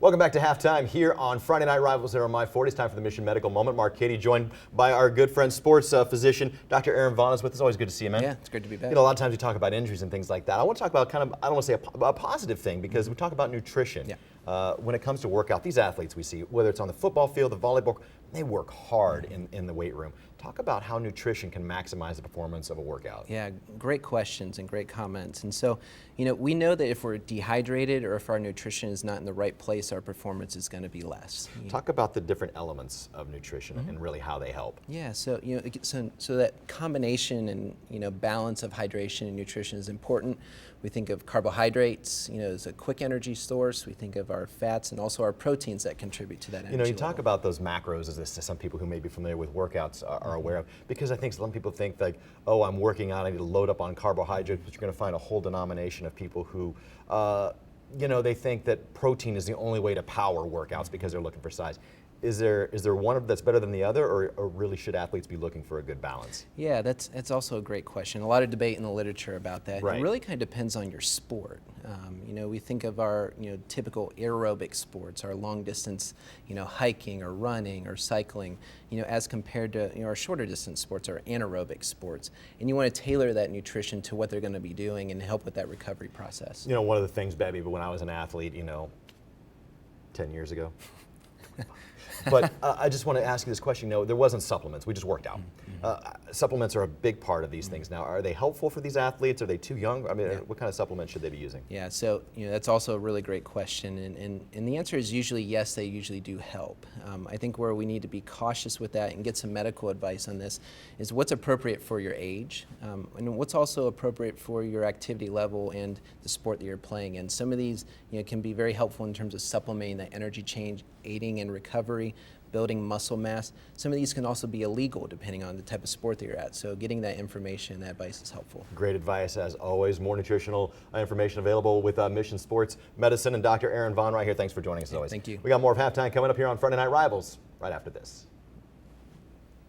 Welcome back to halftime here on Friday Night Rivals here on My 40. It's time for the Mission Medical Moment. Mark Katie joined by our good friend, sports physician, Dr. Aaron Vaughn is with us. Always good to see you, man. Yeah, it's great to be back. You know, a lot of times we talk about injuries and things like that. I want to talk about kind of, I don't want to say a positive thing, because we talk about nutrition. Yeah. When it comes to workout, these athletes we see, whether it's on the football field, the volleyball, they work hard in the weight room. Talk about how nutrition can maximize the performance of a workout. Yeah, great questions and great comments. And so, you know, we know that if we're dehydrated or if our nutrition is not in the right place, our performance is going to be less. Talk about the different elements of nutrition and really how they help. Yeah, so you know, so that combination and balance of hydration and nutrition is important. We think of carbohydrates, as a quick energy source. We think of our fats and also our proteins that contribute to that energy. You talk about those macros, as this some people who may be familiar with workouts are aware of, because I think some people think like, oh, I'm working out, I need to load up on carbohydrates, but you're going to find a whole denomination of people who they think that protein is the only way to power workouts because they're looking for size. Is there one that's better than the other, or really should athletes be looking for a good balance? Yeah, that's also a great question. A lot of debate in the literature about that. Right. It really kind of depends on your sport. We think of our typical aerobic sports, our long distance, hiking or running or cycling, as compared to our shorter distance sports, our anaerobic sports. And you want to tailor that nutrition to what they're going to be doing and help with that recovery process. One of the things, Bevy, but when I was an athlete, 10 years ago. But I just want to ask you this question. There wasn't supplements. We just worked out. Supplements are a big part of these things now. Are they helpful for these athletes? Are they too young? I mean, what kind of supplements should they be using? Yeah, so that's also a really great question. And the answer is usually yes, they usually do help. I think where we need to be cautious with that and get some medical advice on this is what's appropriate for your age and what's also appropriate for your activity level and the sport that you're playing in. Some of these can be very helpful in terms of supplementing that energy change, aiding in recovery, building muscle mass. Some of these can also be illegal depending on the type of sport that you're at. So getting that information and that advice is helpful. Great advice as always. More nutritional information available with Mission Sports Medicine and Dr. Aaron Vaughn right here. Thanks for joining us as always. Thank you. We got more of halftime coming up here on Friday Night Rivals right after this.